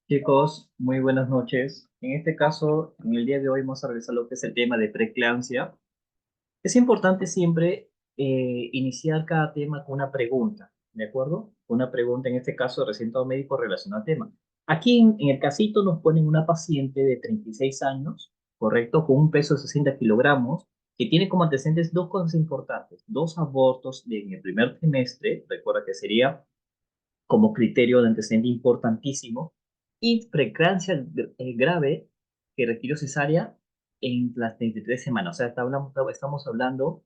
Chicos, muy buenas noches. En este caso, en el día de hoy vamos a revisar lo que es el tema de preeclampsia. Es importante siempre iniciar cada tema con una pregunta, ¿de acuerdo? Una pregunta, en este caso, de recién médico relacionado al tema. Aquí en el casito nos ponen una paciente de 36 años, ¿correcto? Con un peso de 60 kilogramos, que tiene como antecedentes dos cosas importantes, dos abortos en el primer trimestre, recuerda que sería como criterio de antecedente importantísimo, y preeclampsia grave que requirió cesárea en las 33 semanas. O sea, estamos hablando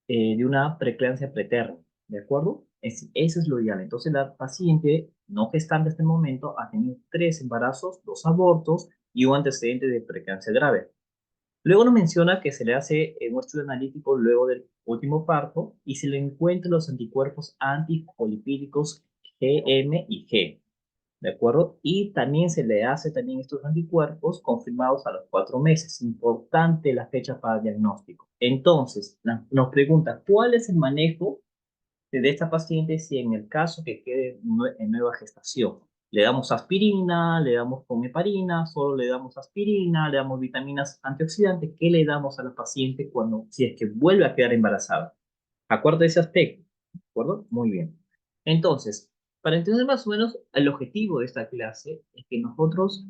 de una preeclampsia preterna, ¿de acuerdo? Eso es lo ideal. Entonces, la paciente no gestante hasta el momento ha tenido tres embarazos, dos abortos y un antecedente de preeclampsia grave. Luego nos menciona que se le hace un estudio analítico luego del último parto y se le encuentran los anticuerpos anticolipídicos GM y G, ¿de acuerdo? Y también se le hace también estos anticuerpos confirmados a los 4 meses. Importante la fecha para el diagnóstico. Entonces, nos pregunta, ¿cuál es el manejo de esta paciente si en el caso que quede en nueva gestación? Le damos aspirina, le damos con heparina, solo le damos aspirina, le damos vitaminas antioxidantes. ¿Qué le damos a la paciente cuando, si es que vuelve a quedar embarazada? Acuerdo ese aspecto, ¿de acuerdo? Muy bien. Entonces, para entender más o menos el objetivo de esta clase, es que nosotros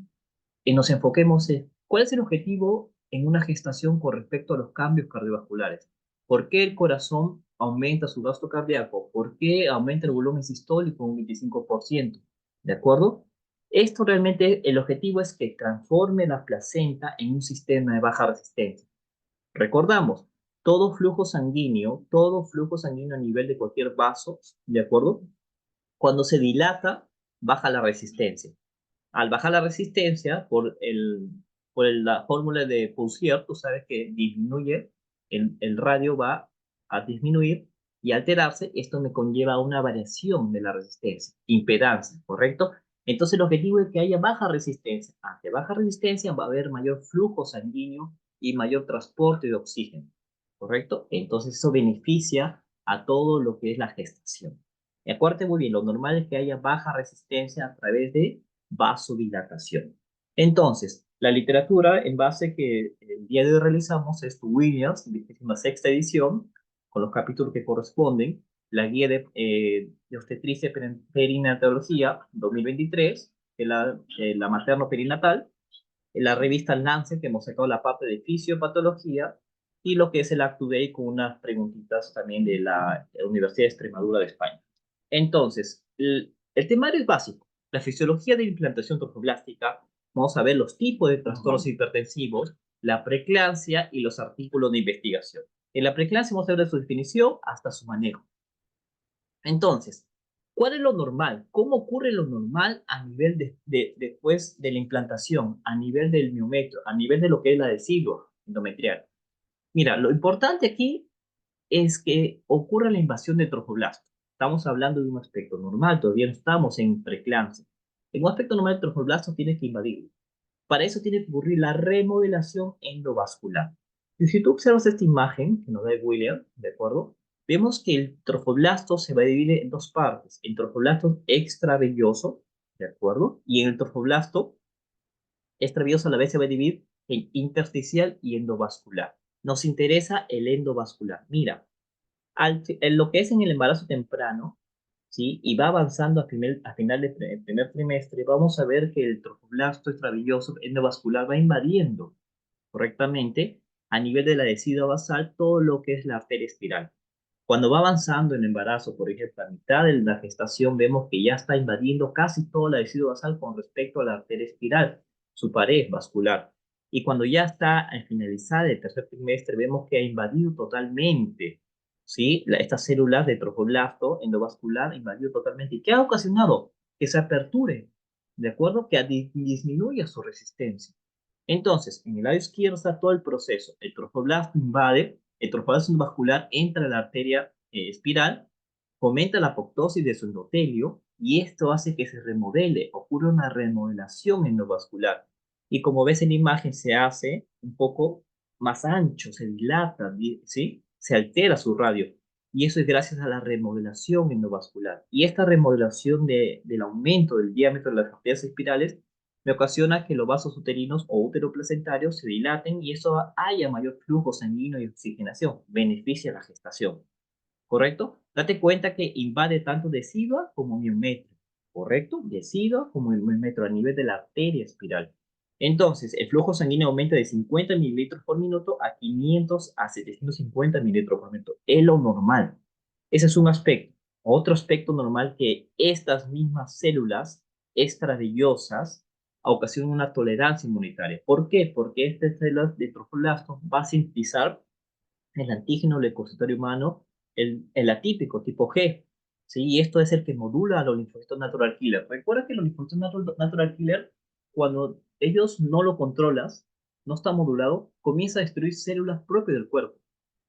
nos enfoquemos en cuál es el objetivo en una gestación con respecto a los cambios cardiovasculares. ¿Por qué el corazón aumenta su gasto cardíaco? ¿Por qué aumenta el volumen sistólico un 25%? ¿De acuerdo? Esto realmente, el objetivo es que transforme la placenta en un sistema de baja resistencia. Recordamos, todo flujo sanguíneo a nivel de cualquier vaso, ¿de acuerdo? Cuando se dilata, baja la resistencia. Al bajar la resistencia la fórmula de Puisier, tú sabes que disminuye, el radio va a disminuir y alterarse, esto me conlleva a una variación de la resistencia, impedancia, ¿correcto? Entonces el objetivo es que haya baja resistencia. Ante baja resistencia va a haber mayor flujo sanguíneo y mayor transporte de oxígeno, ¿correcto? Entonces eso beneficia a todo lo que es la gestación. Y acuérdate muy bien, lo normal es que haya baja resistencia a través de vasodilatación. Entonces, la literatura en base que el día de hoy realizamos es tu Williams, 26ª edición, con los capítulos que corresponden, la guía de obstetricia perinatología 2023, que es la materno-perinatal, la revista Lancet, que hemos sacado la parte de fisiopatología, y lo que es el Act Today con unas preguntitas también de la Universidad de Extremadura de España. Entonces, el temario es básico. La fisiología de la implantación trofoblástica, vamos a ver los tipos de trastornos hipertensivos, la preeclampsia y los artículos de investigación. En la preeclampsia vamos a ver de su definición hasta su manejo. Entonces, ¿cuál es lo normal? ¿Cómo ocurre lo normal a nivel después de la implantación, a nivel del miometrio, a nivel de lo que es la decidua endometrial? Mira, lo importante aquí es que ocurra la invasión de trofoblastos. Estamos hablando de un aspecto normal, todavía no estamos en preeclampsia. En un aspecto normal, el trofoblasto tiene que invadirlo. Para eso tiene que ocurrir la remodelación endovascular. Y si tú observas esta imagen que nos da William, ¿de acuerdo? Vemos que el trofoblasto se va a dividir en dos partes, el trofoblasto extravelloso, ¿de acuerdo? Y en el trofoblasto extravelloso a la vez se va a dividir en intersticial y endovascular. Nos interesa el endovascular. Mira, en lo que es en el embarazo temprano, ¿sí? Y va avanzando a final del primer trimestre, vamos a ver que el trofoblasto extravilloso endovascular va invadiendo correctamente a nivel de la decidua basal todo lo que es la arteria espiral. Cuando va avanzando en el embarazo, por ejemplo, a mitad de la gestación, vemos que ya está invadiendo casi toda la decidua basal con respecto a la arteria espiral, su pared vascular. Y cuando ya está al finalizar el tercer trimestre, vemos que ha invadido totalmente, ¿sí? Estas células de trofoblasto endovascular invadido totalmente. ¿Y qué ha ocasionado? Que se aperture, ¿de acuerdo? Que disminuya su resistencia. Entonces, en el lado izquierdo está todo el proceso. El trofoblasto invade, el trofoblasto endovascular entra a la arteria espiral, fomenta la apoptosis de su endotelio y esto hace que se remodele, ocurre una remodelación endovascular. Y como ves en la imagen, se hace un poco más ancho, se dilata, ¿sí? Se altera su radio. Y eso es gracias a la remodelación endovascular. Y esta remodelación del aumento del diámetro de las arterias espirales me ocasiona que los vasos uterinos o uteroplacentarios se dilaten y eso haya mayor flujo sanguíneo y oxigenación, beneficia la gestación. ¿Correcto? Date cuenta que invade tanto decidua como miometrio, ¿correcto? Decidua como el miometrio a nivel de la arteria espiral. Entonces, el flujo sanguíneo aumenta de 50 mililitros por minuto a 500 a 750 mililitros por minuto. Es lo normal. Ese es un aspecto. Otro aspecto normal que estas mismas células extravillosas ocasionan una tolerancia inmunitaria. ¿Por qué? Porque estas células de trofoblastos va a sintetizar el antígeno leucocitario humano, el atípico tipo G, ¿sí? Y esto es el que modula a los linfocitos natural killer. Recuerda que los linfocitos natural killer, cuando ellos no lo controlas, no está modulado, comienza a destruir células propias del cuerpo,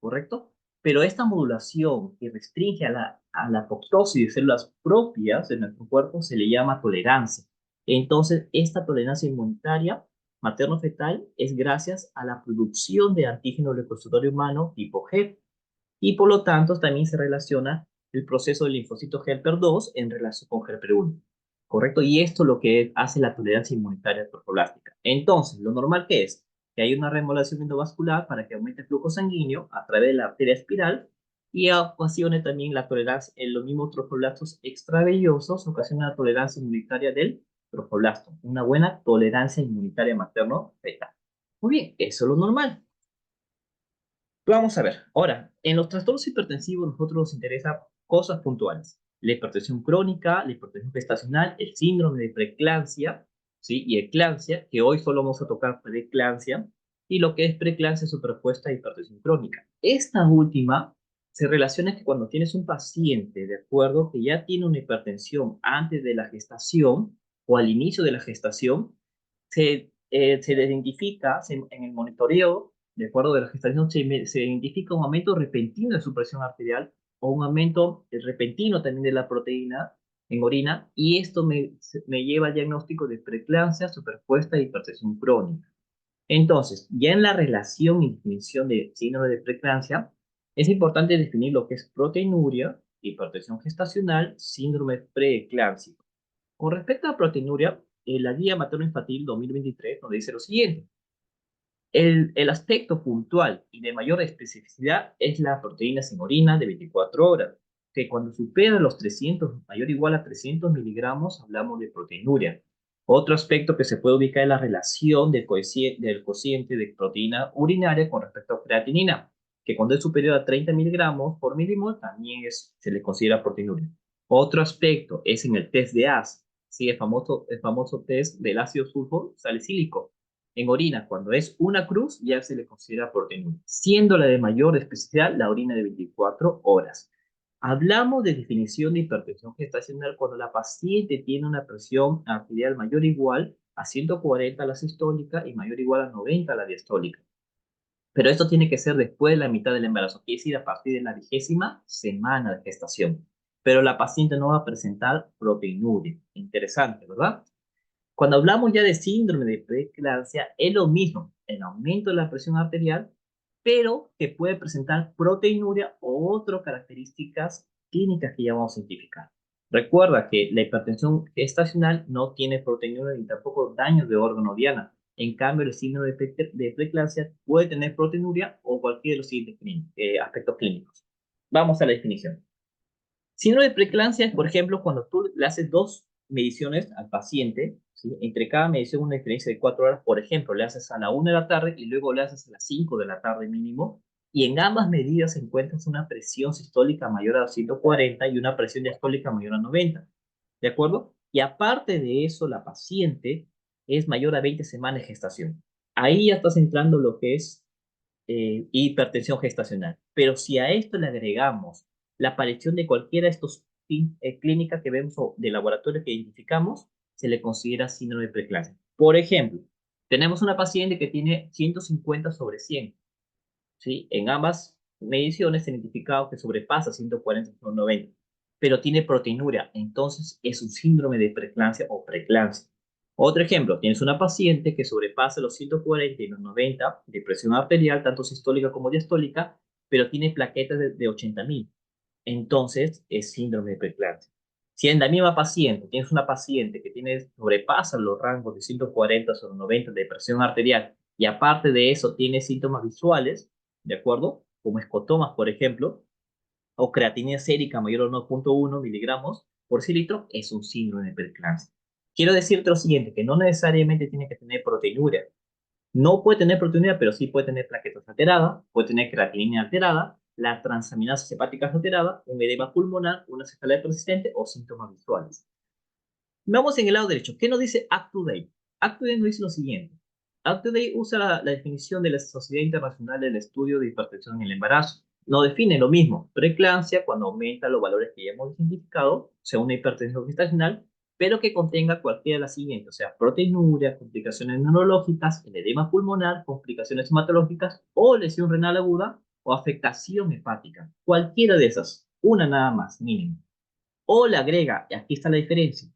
¿correcto? Pero esta modulación que restringe a la apoptosis de células propias de nuestro cuerpo se le llama tolerancia. Entonces, esta tolerancia inmunitaria materno-fetal es gracias a la producción de antígeno leucocitorio humano tipo G y por lo tanto también se relaciona el proceso del linfocito helper 2 en relación con helper 1, ¿correcto? Y esto es lo que hace la tolerancia inmunitaria trofoblástica. Entonces, lo normal que es que hay una remodelación endovascular para que aumente el flujo sanguíneo a través de la arteria espiral y ocasione también la tolerancia en los mismos trofoblastos extravellosos, ocasiona la tolerancia inmunitaria del trofoblasto, una buena tolerancia inmunitaria materno-fetal. Muy bien, eso es lo normal. Vamos a ver, ahora, en los trastornos hipertensivos nosotros nos interesa cosas puntuales. La hipertensión crónica, la hipertensión gestacional, el síndrome de preeclampsia, ¿sí? Y eclampsia, que hoy solo vamos a tocar preeclampsia, y lo que es preeclampsia superpuesta a hipertensión crónica. Esta última se relaciona que cuando tienes un paciente, de acuerdo, que ya tiene una hipertensión antes de la gestación o al inicio de la gestación, se identifica en el monitoreo, de acuerdo de la gestación, se identifica un aumento repentino de su presión arterial o un aumento repentino también de la proteína en orina, y esto me lleva al diagnóstico de preeclampsia superpuesta a hipertensión crónica. Entonces, ya en la relación y definición de síndrome de preeclampsia, es importante definir lo que es proteinuria, hipertensión gestacional, síndrome preeclámpsico. Con respecto a la proteinuria, la guía materno-infantil 2023 nos dice lo siguiente. El aspecto puntual y de mayor especificidad es la proteína sin orina de 24 horas, que cuando supera los 300, mayor o igual a 300 miligramos, hablamos de proteinuria. Otro aspecto que se puede ubicar es la relación del cociente de proteína urinaria con respecto a creatinina, que cuando es superior a 30 miligramos por milimol también se le considera proteinuria. Otro aspecto es en el test de AS, ¿sí? El famoso test del ácido sulfuro salicílico en orina, cuando es una cruz, ya se le considera proteinuria, siendo la de mayor especificidad la orina de 24 horas. Hablamos de definición de hipertensión gestacional cuando la paciente tiene una presión arterial mayor o igual a 140 la sistólica y mayor o igual a 90 la diastólica. Pero esto tiene que ser después de la mitad del embarazo, quiere decir a partir de la 20ª semana de gestación. Pero la paciente no va a presentar proteinuria. Interesante, ¿verdad? Cuando hablamos ya de síndrome de preeclampsia, es lo mismo, el aumento de la presión arterial, pero que puede presentar proteinuria o otras características clínicas que ya vamos a identificar. Recuerda que la hipertensión gestacional no tiene proteinuria ni tampoco daño de órgano diana. En cambio, el síndrome de preeclampsia puede tener proteinuria o cualquiera de los siguientes aspectos clínicos. Vamos a la definición. Síndrome de preeclampsia es, por ejemplo, cuando tú le haces dos mediciones al paciente, ¿sí? Entre cada medición una diferencia de 4 horas, por ejemplo, le haces a la 1 de la tarde y luego le haces a las 5 de la tarde mínimo, y en ambas medidas encuentras una presión sistólica mayor a 140 y una presión diastólica mayor a 90, ¿de acuerdo? Y aparte de eso, la paciente es mayor a 20 semanas de gestación. Ahí ya estás entrando lo que es hipertensión gestacional. Pero si a esto le agregamos la aparición de cualquiera de estos clínicas que vemos o de laboratorio que identificamos, se le considera síndrome de preeclampsia. Por ejemplo, tenemos una paciente que tiene 150 sobre 100, ¿sí? En ambas mediciones se ha identificado que sobrepasa 140 sobre 90, pero tiene proteinuria, entonces es un síndrome de preeclampsia o preeclampsia. Otro ejemplo, tienes una paciente que sobrepasa los 140 y los 90 de presión arterial, tanto sistólica como diastólica, pero tiene plaquetas de 80.000. Entonces es síndrome de preeclampsia. Si en la misma paciente tienes una paciente que sobrepasa los rangos de 140 sobre 90 de presión arterial y aparte de eso tiene síntomas visuales, ¿de acuerdo? Como escotomas, por ejemplo, o creatinina sérica mayor a 1,1 miligramos por cilitro, es un síndrome de preeclampsia. Quiero decirte lo siguiente, que no necesariamente tiene que tener proteinuria. No puede tener proteinuria, pero sí puede tener plaquetas alteradas, puede tener creatinina alterada, la transaminasas hepáticas alterada, un edema pulmonar, una cefalea persistente o síntomas visuales. Vamos en el lado derecho. ¿Qué nos dice UpToDate? UpToDate nos dice lo siguiente. UpToDate usa la definición de la Sociedad Internacional del Estudio de Hipertensión en el Embarazo. Nos define lo mismo. Preeclampsia cuando aumenta los valores que ya hemos identificado, sea una hipertensión gestacional, pero que contenga cualquiera de las siguientes, o sea, proteinuria, complicaciones neurológicas, el edema pulmonar, complicaciones hematológicas o lesión renal aguda o afectación hepática. Cualquiera de esas, una nada más, mínimo. O le agrega, y aquí está la diferencia,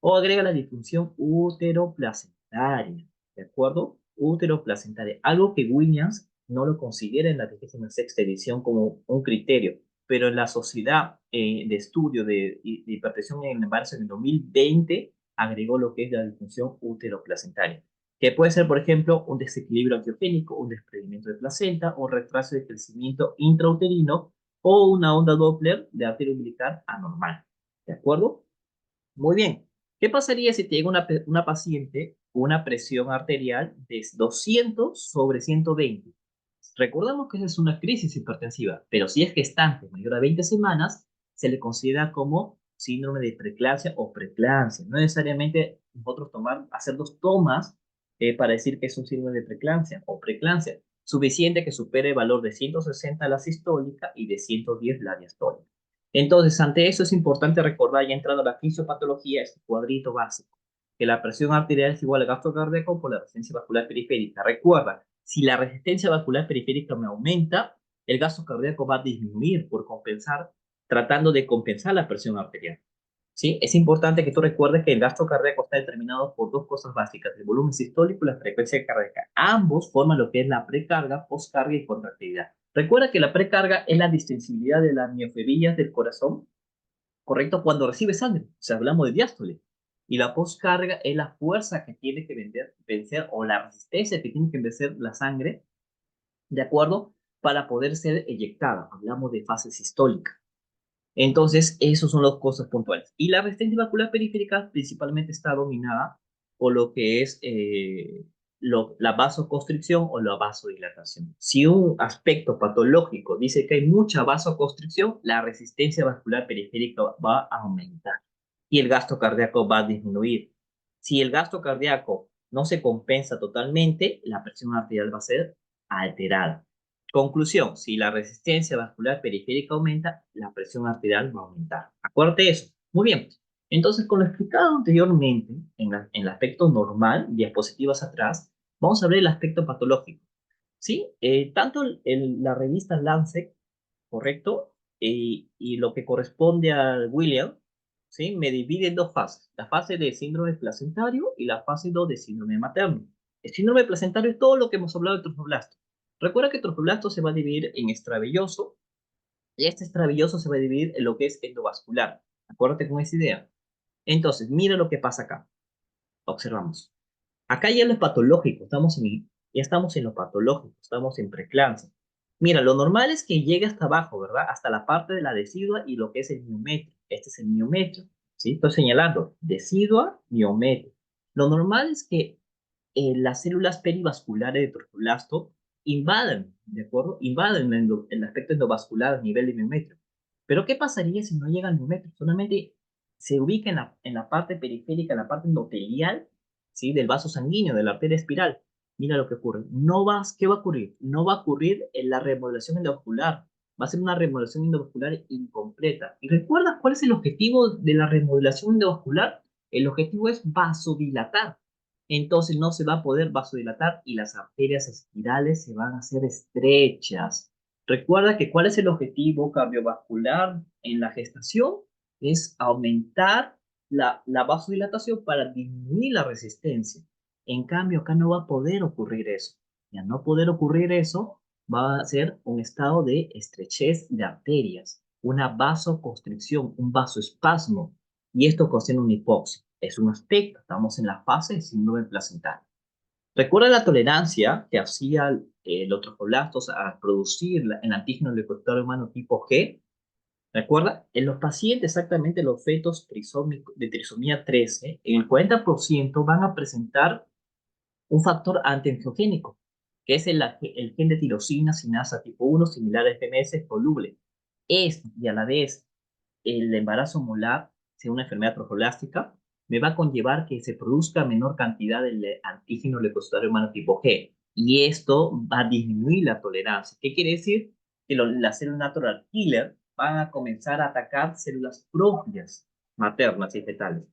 o agrega la disfunción uteroplacentaria, ¿de acuerdo? Uteroplacentaria, algo que Williams no lo considera en la 26ª edición como un criterio, pero en la Sociedad de Estudio de Hipertensión en el Embarazo en el 2020 agregó lo que es la disfunción uteroplacentaria, que puede ser, por ejemplo, un desequilibrio angiogénico, un desprendimiento de placenta, un retraso de crecimiento intrauterino o una onda Doppler de arteria umbilical anormal, ¿de acuerdo? Muy bien. ¿Qué pasaría si te llega una paciente con una presión arterial de 200 sobre 120? Recordemos que esa es una crisis hipertensiva, pero si es gestante mayor a 20 semanas, se le considera como síndrome de preeclampsia o preeclampsia. No necesariamente nosotros hacer dos tomas para decir que es un síndrome de preeclampsia o preeclampsia. Suficiente que supere el valor de 160 la sistólica y de 110 la diastólica. Entonces, ante eso es importante recordar, ya entrando a la fisiopatología, este cuadrito básico, que la presión arterial es igual al gasto cardíaco por la resistencia vascular periférica. Recuerda, si la resistencia vascular periférica me aumenta, el gasto cardíaco va a disminuir por compensar, tratando de compensar la presión arterial. ¿Sí? Es importante que tú recuerdes que el gasto cardíaco está determinado por dos cosas básicas, el volumen sistólico y la frecuencia cardíaca. Ambos forman lo que es la precarga, postcarga y contractilidad. Recuerda que la precarga es la distensibilidad de las miofibrilas del corazón, ¿correcto? Cuando recibe sangre, o sea, hablamos de diástole. Y la postcarga es la fuerza que tiene que vencer o la resistencia que tiene que vencer la sangre, ¿de acuerdo? Para poder ser eyectada. Hablamos de fase sistólica. Entonces, esos son los cosas puntuales. Y la resistencia vascular periférica principalmente está dominada por lo que es la vasoconstricción o la vasodilatación. Si un aspecto patológico dice que hay mucha vasoconstricción, la resistencia vascular periférica va a aumentar y el gasto cardíaco va a disminuir. Si el gasto cardíaco no se compensa totalmente, la presión arterial va a ser alterada. Conclusión, si la resistencia vascular periférica aumenta, la presión arterial va a aumentar. Acuérdate de eso. Muy bien. Entonces, con lo explicado anteriormente, en el aspecto normal, diapositivas atrás, vamos a ver el aspecto patológico. ¿Sí? Tanto la revista Lancet, ¿correcto? Y lo que corresponde al William, ¿sí? Me divide en dos fases. La fase de síndrome placentario y la fase 2 de síndrome materno. El síndrome placentario es todo lo que hemos hablado de trofoblasto. Recuerda que trofoblasto se va a dividir en extravelloso y este extravelloso se va a dividir en lo que es endovascular. Acuérdate con esa idea. Entonces, mira lo que pasa acá. Observamos. Acá ya lo patológico, ya estamos en lo patológico, estamos en preeclampsia. Mira, lo normal es que llegue hasta abajo, ¿verdad? Hasta la parte de la decidua y lo que es el miometrio. Este es el miometrio, ¿sí? Estoy señalando, decidua, miometrio. Lo normal es que las células perivasculares de trofoblasto invaden, ¿de acuerdo? Invaden el aspecto endovascular a nivel de miometrio. Pero ¿qué pasaría si no llega al miometrio? Solamente se ubica en la parte periférica, en la parte endotelial, ¿sí? Del vaso sanguíneo, de la arteria espiral. Mira lo que ocurre. ¿Qué va a ocurrir? No va a ocurrir en la remodelación endovascular. Va a ser una remodelación endovascular incompleta. ¿Y recuerdas cuál es el objetivo de la remodelación endovascular? El objetivo es vasodilatar. Entonces no se va a poder vasodilatar y las arterias espirales se van a hacer estrechas. Recuerda que ¿cuál es el objetivo cardiovascular en la gestación? Es aumentar la vasodilatación para disminuir la resistencia. En cambio, acá no va a poder ocurrir eso. Y al no poder ocurrir eso, va a ser un estado de estrechez de arterias, una vasoconstricción, un vasoespasmo. y esto ocasiona una hipoxia. Es un aspecto, estamos en la fase de síndrome placentario. Recuerda la tolerancia que hacía los trofolastos a producir el antígeno leucocitorio humano tipo G. Recuerda, en los pacientes, exactamente los fetos de trisomía 13, en el 40% van a presentar un factor antiangiogénico, que es el gen de tirosina sinasa tipo 1, similar al FMS soluble. Y a la vez el embarazo molar, sea una enfermedad trofolástica, me va a conllevar que se produzca menor cantidad del antígeno leucocitario humano tipo G. Y esto va a disminuir la tolerancia. ¿Qué quiere decir? Que las células natural killer van a comenzar a atacar células propias, maternas y fetales.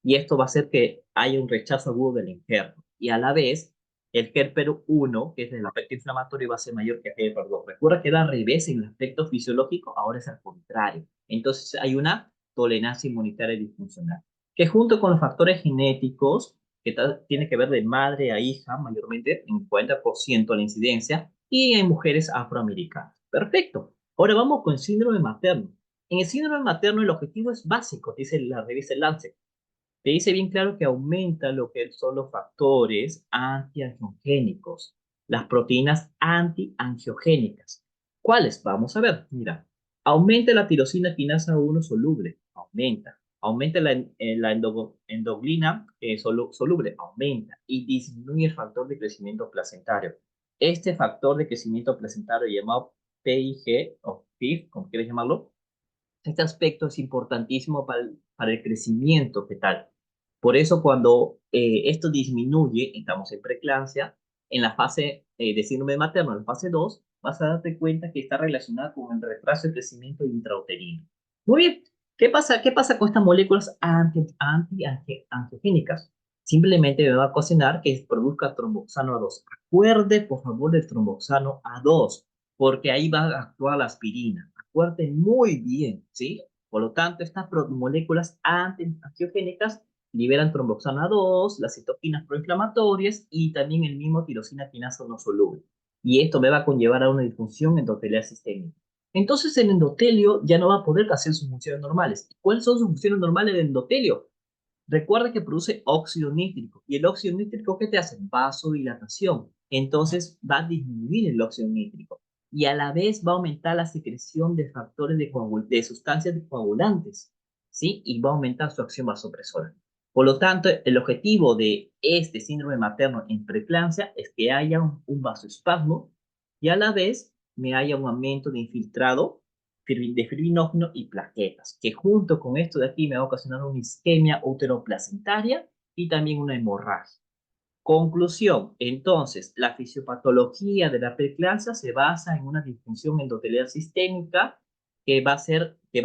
Y esto va a hacer que haya un rechazo agudo del injerto. Y a la vez, el HER1, que es el aspecto inflamatorio, va a ser mayor que el HER2. Recuerda que era al revés en el aspecto fisiológico, ahora es al contrario. Entonces hay una tolerancia inmunitaria disfuncional, que junto con los factores genéticos, que tiene que ver de madre a hija, mayormente en 40% la incidencia, y en mujeres afroamericanas. Perfecto. Ahora vamos con el síndrome materno. En el síndrome materno el objetivo es básico, dice la revista Lancet. Te dice bien claro que aumenta lo que son los factores antiangiogénicos, las proteínas antiangiogénicas. ¿Cuáles? Vamos a ver. Mira, aumenta la tirosina quinasa 1 soluble, aumenta. Aumenta la endoglina soluble, aumenta. Y disminuye el factor de crecimiento placentario. Este factor de crecimiento placentario llamado PIG o PIF, como quieres llamarlo, este aspecto es importantísimo para el crecimiento fetal. Por eso cuando esto disminuye, estamos en preeclampsia, en la fase de síndrome materno, en la fase 2, vas a darte cuenta que está relacionada con el retraso de crecimiento intrauterino. Muy bien, ¿qué pasa con estas moléculas antiangiogénicas? Simplemente me va a ocasionar que produzca tromboxano A2. Acuerde, por favor, del tromboxano A2, porque ahí va a actuar la aspirina. Acuerde muy bien, ¿sí? Por lo tanto, estas moléculas antiangiogénicas liberan tromboxano A2, las citoquinas proinflamatorias y también el mismo tirosina quinasa no soluble. Y esto me va a conllevar a una disfunción endotelial sistémica. Entonces el endotelio ya no va a poder hacer sus funciones normales. ¿Cuáles son sus funciones normales del endotelio? Recuerda que produce óxido nítrico. ¿Y el óxido nítrico qué te hace? Vasodilatación. Entonces va a disminuir el óxido nítrico. Y a la vez va a aumentar la secreción de factores de sustancias coagulantes. ¿Sí? Y va a aumentar su acción vasopresora. Por lo tanto, el objetivo de este síndrome materno en preeclampsia es que haya un vasoespasmo y a la vez me haya un aumento de infiltrado de fibrinógeno y plaquetas, que junto con esto de aquí me va a ocasionar una isquemia uteroplacentaria y también una hemorragia. Conclusión, entonces, la fisiopatología de la preeclampsia se basa en una disfunción endotelial sistémica que va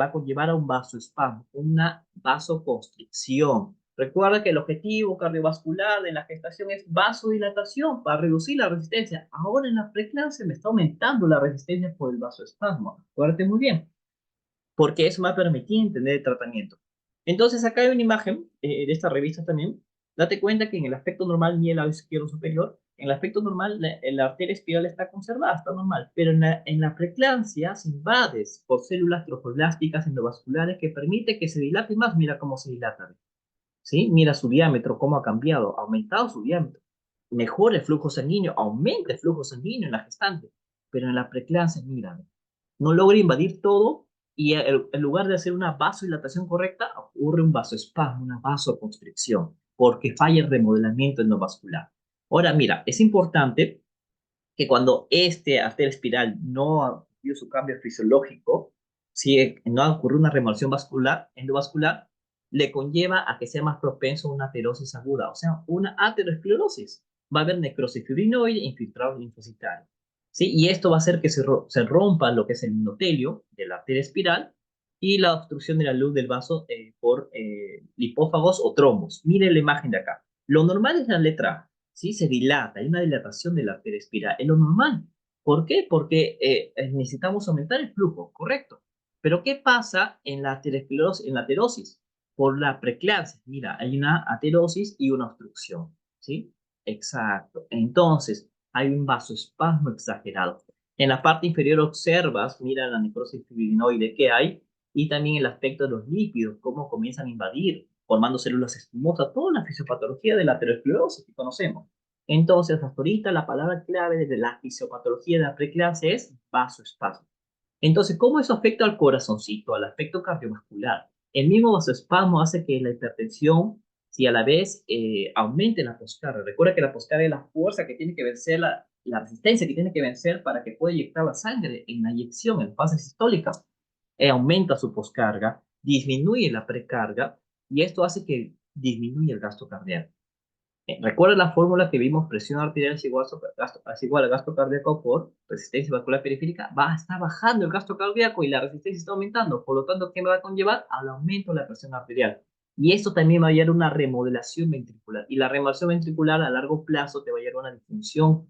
a conllevar a un vasoespasmo, una vasoconstricción. Recuerda que el objetivo cardiovascular de la gestación es vasodilatación para reducir la resistencia. Ahora en la preeclampsia me está aumentando la resistencia por el vasoespasmo. Acuérdate muy bien, porque eso me va a permitir entender el tratamiento. Entonces, acá hay una imagen de esta revista también. Date cuenta que en el aspecto normal, ni el lado izquierdo superior, en el aspecto normal, la arteria espiral está conservada, está normal, pero en la preeclampsia se invade por células trofoblásticas endovasculares que permite que se dilate más. Mira cómo se dilata, ¿sí? Mira su diámetro, cómo ha cambiado, ha aumentado su diámetro. Mejora el flujo sanguíneo, aumenta el flujo sanguíneo en la gestante, pero en la preeclampsia, mira, no logra invadir todo y en lugar de hacer una vasodilatación correcta, ocurre un vasoespasmo, una vasoconstricción, porque falla el remodelamiento endovascular. Ahora, mira, es importante que cuando este arteria espiral no ha tenido su cambio fisiológico, si no ha ocurrido una remodelación vascular, endovascular, le conlleva a que sea más propenso a una aterosis aguda, o sea, una aterosclerosis. Va a haber necrosis fibrinoide, infiltrado linfocitario. ¿Sí? Y esto va a hacer que se rompa lo que es el endotelio de la arteria espiral y la obstrucción de la luz del vaso por lipófagos o trombos. Mire la imagen de acá. Lo normal es la letra A, ¿sí? Se dilata, hay una dilatación de la arteria espiral, es lo normal. ¿Por qué? Porque necesitamos aumentar el flujo, correcto. Pero ¿qué pasa en la aterosclerosis, en la aterosis? Por la preeclampsia. Mira, hay una aterosis y una obstrucción, ¿sí? Exacto. Entonces, hay un vasoespasmo exagerado. En la parte inferior observas, mira la necrosis fibrinoide que hay, y también el aspecto de los lípidos, cómo comienzan a invadir, formando células espumosas, toda la fisiopatología de la aterosclerosis que conocemos. Entonces, hasta ahorita la palabra clave de la fisiopatología de la preeclampsia es vasoespasmo. Entonces, ¿cómo eso afecta al corazoncito, al aspecto cardiovascular? El mismo vasoespasmo hace que la hipertensión, si a la vez aumente la poscarga. Recuerda que la poscarga es la fuerza que tiene que vencer, la resistencia que tiene que vencer para que pueda inyectar la sangre en la inyección, en fase sistólica. Aumenta su poscarga, disminuye la precarga y esto hace que disminuya el gasto cardíaco. Recuerda la fórmula que vimos: presión arterial es igual a gasto cardíaco por resistencia vascular periférica. Está bajando el gasto cardíaco y la resistencia está aumentando. Por lo tanto, ¿qué me va a conllevar? Al aumento de la presión arterial. Y esto también va a llevar a una remodelación ventricular. Y la remodelación ventricular a largo plazo te va a llevar a una disfunción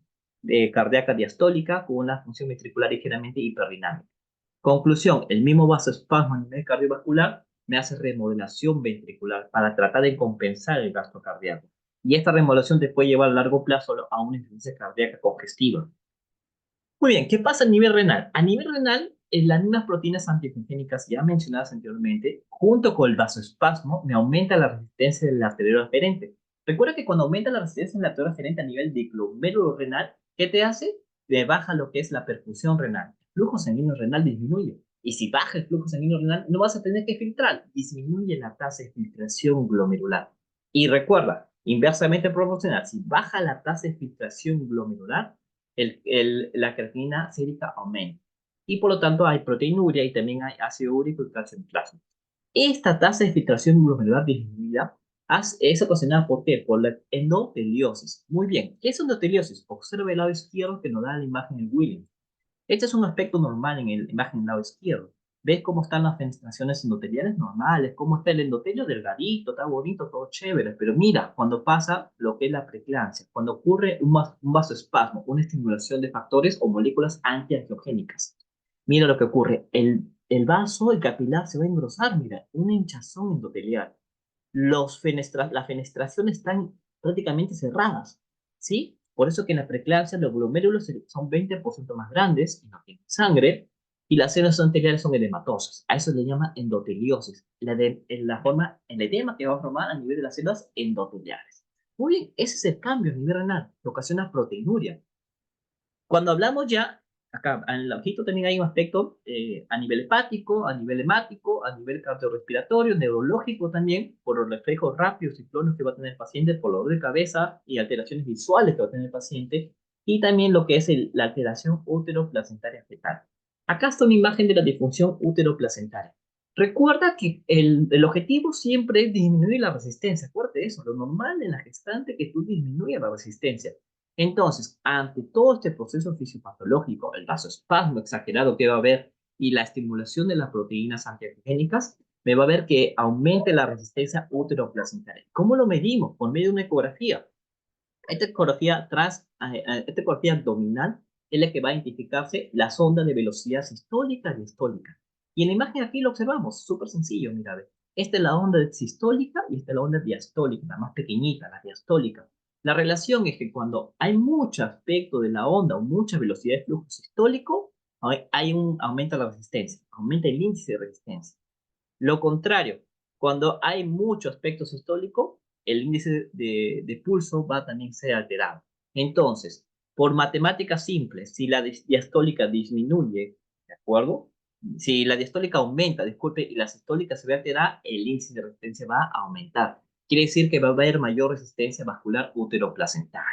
cardíaca diastólica con una función ventricular ligeramente hiperdinámica. Conclusión: el mismo vasoespasmo a nivel cardiovascular me hace remodelación ventricular para tratar de compensar el gasto cardíaco. Y esta remodelación te puede llevar a largo plazo a una insuficiencia cardíaca congestiva. Muy bien, ¿qué pasa a nivel renal? A nivel renal, las mismas proteínas antiangiogénicas ya mencionadas anteriormente, junto con el vasoespasmo, me aumenta la resistencia del arteriol aferente. Recuerda que cuando aumenta la resistencia del arteriol aferente a nivel de glomérulo renal, ¿qué te hace? Te baja lo que es la perfusión renal. El flujo sanguíneo renal disminuye. Y si baja el flujo sanguíneo renal, no vas a tener que filtrar. Disminuye la tasa de filtración glomerular. Y recuerda, inversamente proporcional, si baja la tasa de filtración glomerular, la creatinina sérica aumenta. Y por lo tanto hay proteinuria y también hay ácido úrico y calcio en plasma. Esta tasa de filtración glomerular disminuida es ocasionada ¿por qué? Por la endoteliosis. Muy bien, ¿qué es endoteliosis? Observa el lado izquierdo que nos da la imagen de Williams. Este es un aspecto normal en la imagen del lado izquierdo. ¿Ves cómo están las fenestraciones endoteliales normales? ¿Cómo está el endotelio delgadito, está bonito, todo chévere? Pero mira, cuando pasa lo que es la preeclampsia, cuando ocurre un vasoespasmo, una estimulación de factores o moléculas antiangiogénicas. Mira lo que ocurre. El vaso, el capilar se va a engrosar, mira, una hinchazón endotelial. Las fenestraciones están prácticamente cerradas, ¿sí? Por eso que en la preeclampsia los glomérulos son 20% más grandes y no tienen sangre, y las células endoteliales son edematosas. A eso le llama endoteliosis, el edema que va a formar a nivel de las células endoteliales. Muy bien, ese es el cambio a nivel renal, que ocasiona proteinuria. Cuando hablamos ya, acá en el ojito también hay un aspecto a nivel hepático, a nivel hemático, a nivel cardiorrespiratorio, neurológico también, por los reflejos rápidos y clonos que va a tener el paciente, por dolor de cabeza y alteraciones visuales que va a tener el paciente, y también lo que es la alteración útero-placentaria fetal. Acá está una imagen de la disfunción útero-placentaria. Recuerda que el objetivo siempre es disminuir la resistencia. Acuérdate de eso, lo normal en la gestante es que tú disminuyas la resistencia. Entonces, ante todo este proceso fisiopatológico, el vasoespasmo exagerado que va a haber y la estimulación de las proteínas antiangiogénicas, me va a ver que aumente la resistencia útero-placentaria. ¿Cómo lo medimos? Por medio de una ecografía. Esta ecografía abdominal es la que va a identificarse las ondas de velocidad sistólica y diastólica. Y en la imagen aquí lo observamos, súper sencillo, mira, ve. Esta es la onda sistólica y esta es la onda diastólica, la más pequeñita, la diastólica. La relación es que cuando hay mucho aspecto de la onda o mucha velocidad de flujo sistólico, aumenta la resistencia, aumenta el índice de resistencia. Lo contrario, cuando hay mucho aspecto sistólico, el índice de pulso va a también ser alterado. Entonces, por matemáticas simples, si la diastólica disminuye, ¿de acuerdo? Si la diastólica aumenta, disculpe, y la sistólica se ve alterada, el índice de resistencia va a aumentar. Quiere decir que va a haber mayor resistencia vascular uteroplacental.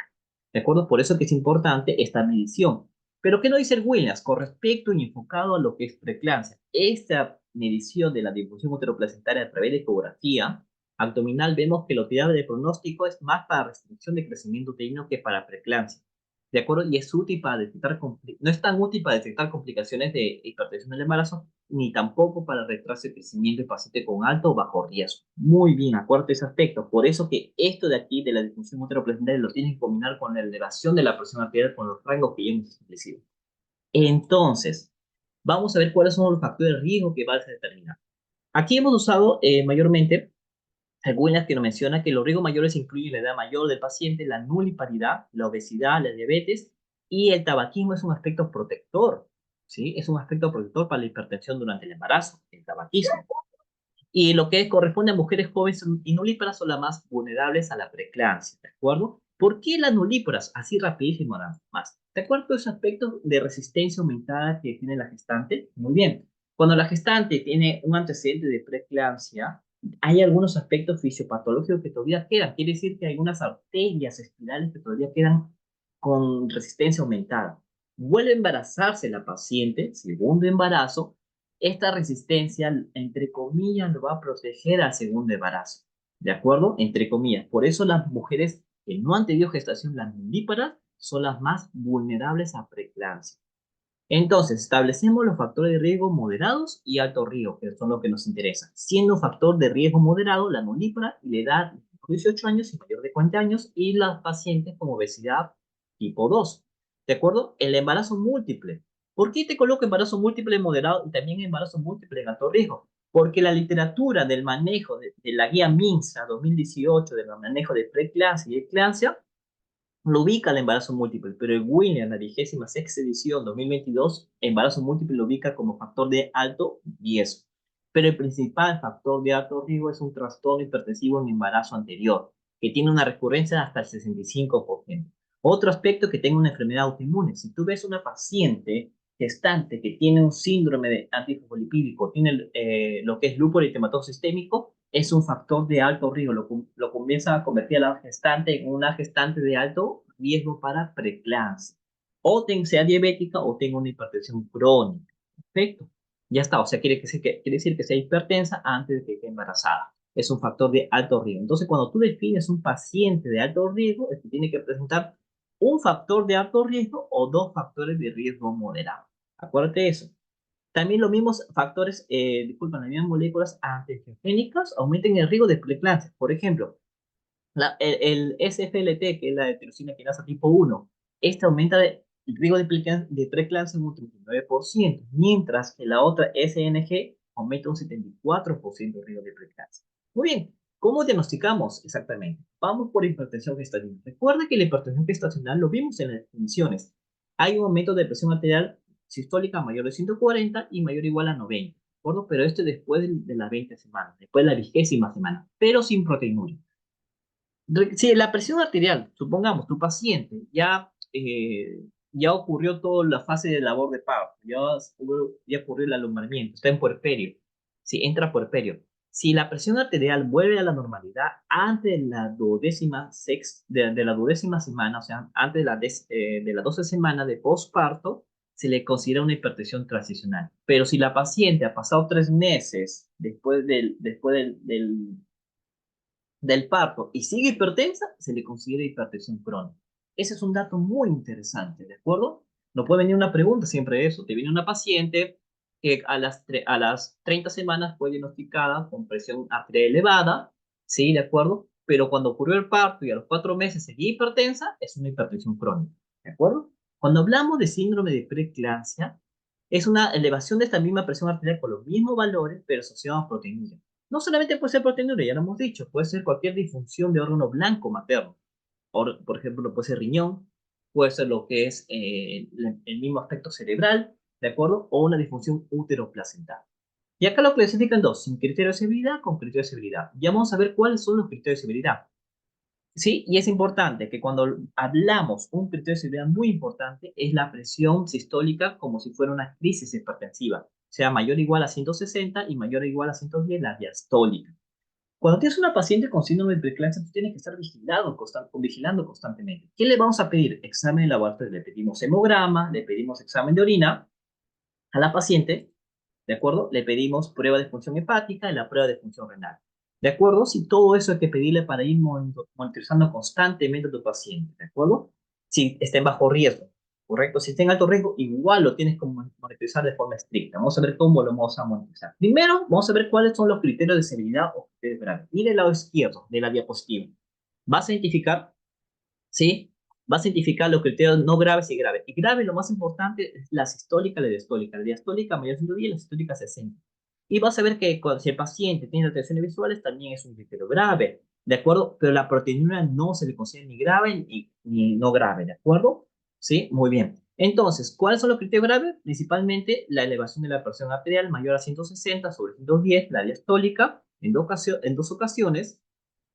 ¿De acuerdo? Por eso que es importante esta medición. Pero ¿qué nos dice el Williams con respecto y enfocado a lo que es preeclampsia? Esta medición de la difusión uteroplacentaria a través de ecografía abdominal, vemos que lo tirable de pronóstico es más para restricción de crecimiento uterino que para preeclampsia. ¿De acuerdo? Y es útil para detectar, no es tan útil para detectar complicaciones de hipertensión del embarazo, ni tampoco para retraso de crecimiento de paciente con alto o bajo riesgo. Muy bien, acuérdate ese aspecto. Por eso que esto de aquí, de la difusión uteroplacentaria, lo tienes que combinar con la elevación de la presión arterial con los rangos que ya hemos establecido. Entonces, vamos a ver cuáles son los factores de riesgo que vas a determinar. Aquí hemos usado mayormente algunas que nos menciona que los riesgos mayores incluyen la edad mayor del paciente, la nuliparidad, la obesidad, la diabetes y el tabaquismo es un aspecto protector. ¿sí? Es un aspecto protector para la hipertensión durante el embarazo, el tabaquismo. Y lo que corresponde a mujeres jóvenes y nulíparas son las más vulnerables a la preeclampsia, ¿de acuerdo? ¿Por qué las nulíparas? Así rapidísimo nada más. ¿De acuerdo a esos aspectos de resistencia aumentada que tiene la gestante? Muy bien. Cuando la gestante tiene un antecedente de preeclampsia, hay algunos aspectos fisiopatológicos que todavía quedan. Quiere decir que hay algunas arterias espirales que todavía quedan con resistencia aumentada. Vuelve a embarazarse la paciente, segundo embarazo, esta resistencia, entre comillas, lo va a proteger al segundo embarazo. ¿De acuerdo? Entre comillas. Por eso las mujeres que no han tenido gestación, las nulíparas, son las más vulnerables a preeclampsia. Entonces, establecemos los factores de riesgo moderados y alto riesgo, que son los que nos interesan. Siendo un factor de riesgo moderado la nulípara y la edad de 18 años y mayor de 40 años y las pacientes con obesidad tipo 2. ¿De acuerdo? El embarazo múltiple. ¿Por qué te coloco embarazo múltiple moderado y también embarazo múltiple en alto riesgo? Porque la literatura del manejo de la guía MINSA 2018 del manejo de preeclampsia y eclampsia lo ubica el embarazo múltiple, pero el William, la 26ª edición 2022, embarazo múltiple lo ubica como factor de alto riesgo. Pero el principal factor de alto riesgo es un trastorno hipertensivo en embarazo anterior, que tiene una recurrencia de hasta el 65%. Otro aspecto que tenga una enfermedad autoinmune. Si tú ves una paciente gestante que tiene un síndrome de antifosfolipídico, tiene lo que es lúpulo eritematoso sistémico, es un factor de alto riesgo, lo comienza a convertir a la gestante en una gestante de alto riesgo para preeclampsia. O sea diabética o tenga una hipertensión crónica. Perfecto. Ya está, o sea, quiere decir que sea hipertensa antes de que esté embarazada. Es un factor de alto riesgo. Entonces, cuando tú defines un paciente de alto riesgo, es que tiene que presentar un factor de alto riesgo o dos factores de riesgo moderado. Acuérdate de eso. También los mismos factores, disculpan, las mismas moléculas antiangiogénicas aumentan el riesgo de preeclampsia. Por ejemplo, el SFLT, que es la tirosina quinasa tipo 1, este aumenta el riesgo de preeclampsia en un 39%, mientras que la otra SNG aumenta un 74% el riesgo de preeclampsia. Muy bien, ¿cómo diagnosticamos exactamente? Vamos por hipertensión gestacional. Recuerda que la hipertensión gestacional lo vimos en las definiciones. Hay un aumento de presión arterial sistólica mayor de 140 y mayor o igual a 90, ¿de acuerdo? Pero esto después de las 20 semanas, después de la 20ª semana, pero sin proteinuria. Si la presión arterial, supongamos, tu paciente ya ocurrió toda la fase de labor de parto, ya ocurrió el alumbramiento, está en puerperio, si entra puerperio. Si la presión arterial vuelve a la normalidad antes de la de la 12ª semana, o sea, antes de la 12 semana de posparto, se le considera una hipertensión transicional. Pero si la paciente ha pasado 3 meses del parto y sigue hipertensa, se le considera hipertensión crónica. Ese es un dato muy interesante, ¿de acuerdo? No puede venir una pregunta siempre de eso. Te viene una paciente que a las 30 semanas fue diagnosticada con presión arterial elevada, ¿sí? ¿De acuerdo? Pero cuando ocurrió el parto y a los 4 meses seguía hipertensa, es una hipertensión crónica, ¿de acuerdo? Cuando hablamos de síndrome de preeclampsia, es una elevación de esta misma presión arterial con los mismos valores, pero asociada a proteinuria. No solamente puede ser proteinuria, ya lo hemos dicho, puede ser cualquier disfunción de órgano blanco materno. Por ejemplo, puede ser riñón, puede ser lo que es el mismo aspecto cerebral, ¿de acuerdo? O una disfunción útero-placental. Y acá lo clasifican dos, sin criterio de severidad, con criterio de severidad. Ya vamos a ver cuáles son los criterios de severidad. Sí, y es importante que cuando hablamos, un criterio de severidad muy importante es la presión sistólica como si fuera una crisis hipertensiva, sea mayor o igual a 160 y mayor o igual a 110 la diastólica. Cuando tienes una paciente con síndrome de preeclampsia, tú tienes que estar vigilando constantemente. ¿Qué le vamos a pedir? Examen de laboratorio. Le pedimos hemograma, le pedimos examen de orina a la paciente, ¿de acuerdo? Le pedimos prueba de función hepática y la prueba de función renal. ¿De acuerdo? Si todo eso hay que pedirle para ir monitorizando constantemente a tu paciente, ¿de acuerdo? Si está en bajo riesgo, ¿correcto? Si está en alto riesgo, igual lo tienes que monitorizar de forma estricta. Vamos a ver cómo lo vamos a monitorizar. Primero, vamos a ver cuáles son los criterios de severidad o criterios graves. Mire el lado izquierdo de la diapositiva. Vas a identificar, ¿sí? Vas a identificar los criterios no graves y graves. Y grave, lo más importante, es la sistólica y la diastólica. La diastólica mayor de 110, la sistólica 60. Y vas a ver que si el paciente tiene alteraciones visuales, también es un criterio grave, ¿de acuerdo? Pero la proteinuria no se le considera ni grave ni no grave, ¿de acuerdo? ¿Sí? Muy bien. Entonces, ¿cuáles son los criterios graves? Principalmente la elevación de la presión arterial mayor a 160/110, la diastólica, en dos ocasiones,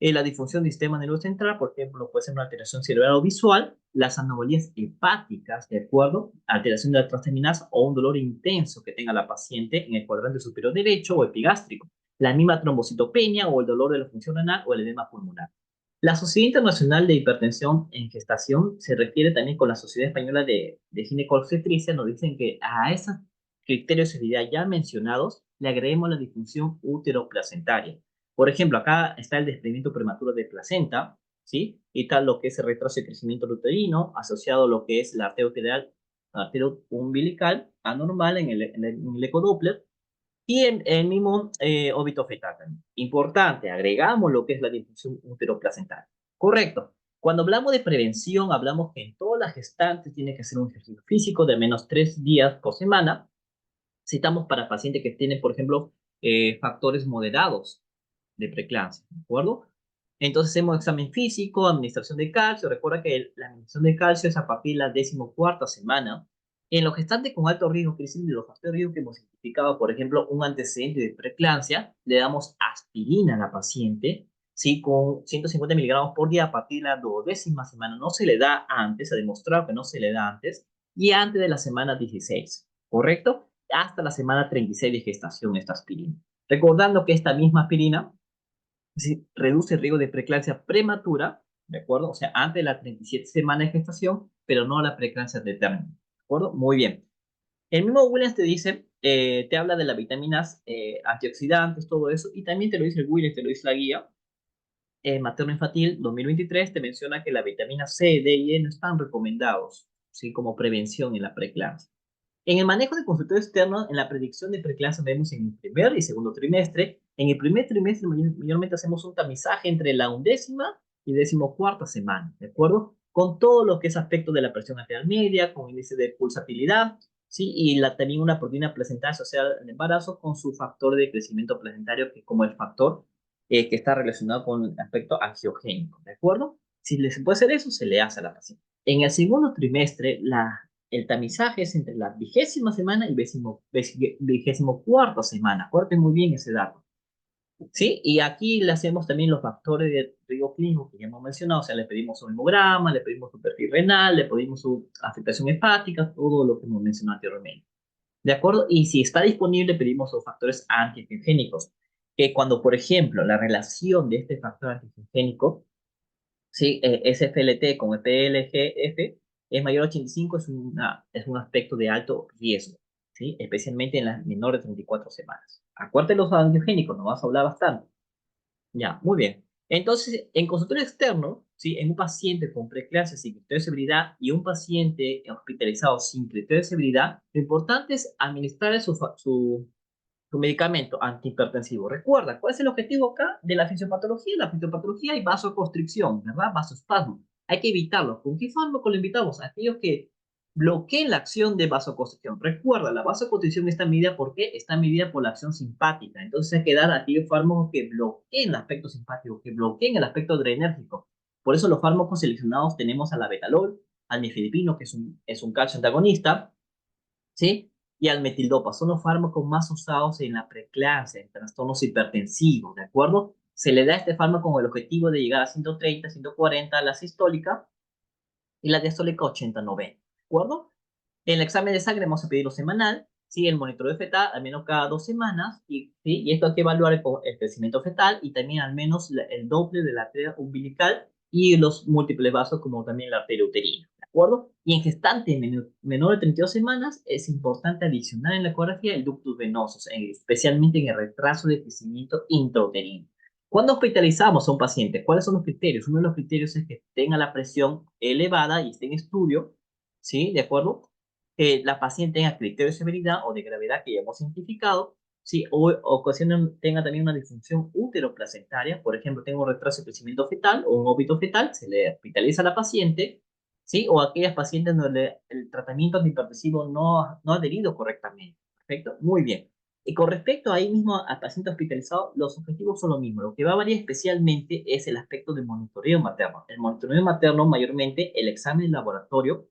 la disfunción del sistema nervioso central, por ejemplo, puede ser una alteración cerebral o visual, las anomalías hepáticas, ¿de acuerdo? Alteración de la transaminasa o un dolor intenso que tenga la paciente en el cuadrante superior derecho o epigástrico, la misma trombocitopenia o el dolor de la función renal o el edema pulmonar. La Sociedad Internacional de Hipertensión en Gestación se refiere también con la Sociedad Española de Ginecobstetricia, nos dicen que a esos criterios de seguridad ya mencionados le agreguemos la disfunción útero-placentaria. Por ejemplo, acá está el desprendimiento prematuro de placenta, ¿sí? Y tal lo que es el retraso de crecimiento uterino, asociado a lo que es la arteria umbilical anormal en el ecodoppler, y el mismo óbito fetal también. Importante, agregamos lo que es la disfunción uteroplacental. Correcto. Cuando hablamos de prevención, hablamos que en todas las gestantes tiene que hacer un ejercicio físico de menos 3 días por semana. Citamos para pacientes que tienen, por ejemplo, factores moderados de preeclampsia, ¿de acuerdo? Entonces hacemos examen físico, administración de calcio. Recuerda que la administración de calcio es a partir de la 14ª semana. En los gestantes con alto riesgo, que dicen de los factores de riesgo que hemos identificado, por ejemplo, un antecedente de preeclampsia, le damos aspirina a la paciente, ¿sí? Con 150 miligramos por día a partir de la 12ª semana. No se le da antes, se ha demostrado que no se le da antes, y antes de la semana 16, ¿correcto? Hasta la semana 36 de gestación esta aspirina. Recordando que esta misma aspirina reduce el riesgo de preeclampsia prematura, ¿de acuerdo? O sea, antes de la 37 semana de gestación, pero no la preeclampsia de término, ¿de acuerdo? Muy bien. El mismo Williams te dice, te habla de las vitaminas antioxidantes, todo eso, y también te lo dice el Williams, te lo dice la guía materno-infantil 2023, te menciona que la vitamina C, D y E no están recomendados, ¿sí? Como prevención en la preeclampsia. En el manejo de consultorio externo, en la predicción de preeclampsia vemos en el primer y segundo trimestre. En el primer trimestre mayormente hacemos un tamizaje entre la 11ª y 14ª semana, ¿de acuerdo? Con todo lo que es aspecto de la presión arterial media, con índice de pulsatilidad, ¿sí? Y también una proteína placentaria asociada al embarazo con su factor de crecimiento placentario, que como el factor que está relacionado con el aspecto angiogénico, ¿de acuerdo? Si se puede hacer eso, se le hace a la paciente. En el segundo trimestre, el tamizaje es entre la 20ª semana y 24ª semana. Acuérdense muy bien ese dato. ¿Sí? Y aquí le hacemos también los factores de riesgo clínico que ya hemos mencionado. O sea, le pedimos su hemograma, le pedimos su perfil renal, le pedimos su afectación hepática, todo lo que hemos mencionado anteriormente. ¿De acuerdo? Y si está disponible, pedimos los factores antiangiogénicos. Que cuando, por ejemplo, la relación de este factor antiangiogénico, ¿sí? SFLT con PLGF es mayor a 85, es un aspecto de alto riesgo, ¿sí? Especialmente en las menores de 34 semanas. Acuérdate los angiogénicos, nos vas a hablar bastante. Ya, muy bien. Entonces, en consultorio externo, ¿sí? En un paciente con preeclampsia sin criterio de severidad y un paciente hospitalizado sin criterio de severidad, lo importante es administrar su medicamento antihipertensivo. Recuerda, ¿cuál es el objetivo acá de la fisiopatología? La fisiopatología hay vasoconstricción, ¿verdad? Vasoespasmo. Hay que evitarlo. ¿Con qué fármaco lo invitamos? Aquellos que bloqueen la acción de vasoconstricción. Recuerda, la vasoconstricción está medida por qué? Está medida por la acción simpática. Entonces hay que dar a aquellos fármacos que bloqueen el aspecto simpático, que bloqueen el aspecto adrenérgico. Por eso los fármacos seleccionados tenemos a la betalol, al nifedipino, que es un calcio antagonista, ¿sí? Y al metildopa. Son los fármacos más usados en la preeclampsia, en trastornos hipertensivos, ¿de acuerdo? Se le da este fármaco con el objetivo de llegar a 130, 140 la sistólica y la diastólica 80-90, ¿de acuerdo? En el examen de sangre vamos a pedirlo semanal, ¿sí? El monitoreo fetal al menos cada 2 semanas, ¿sí? Y esto hay que evaluar el crecimiento fetal y también al menos el doble de la arteria umbilical y los múltiples vasos como también la arteria uterina, ¿de acuerdo? Y en gestantes menor de 32 semanas es importante adicionar en la ecografía el ductus venoso, especialmente en el retraso de crecimiento intrauterino. Cuando hospitalizamos a un paciente, ¿cuáles son los criterios? Uno de los criterios es que tenga la presión elevada y esté en estudio, ¿sí? ¿De acuerdo? Que la paciente tenga criterio de severidad o de gravedad que ya hemos identificado, ¿sí? O tenga también una disfunción útero-placentaria, por ejemplo, tenga un retraso de crecimiento fetal o un óbito fetal, se le hospitaliza a la paciente, ¿sí? O aquellas pacientes donde el tratamiento antihipertensivo no ha adherido correctamente. ¿Perfecto? Muy bien. Y con respecto ahí mismo al paciente hospitalizado, los objetivos son lo mismo. Lo que va a variar especialmente es el aspecto del monitoreo materno. El monitoreo materno, mayormente, el examen de laboratorio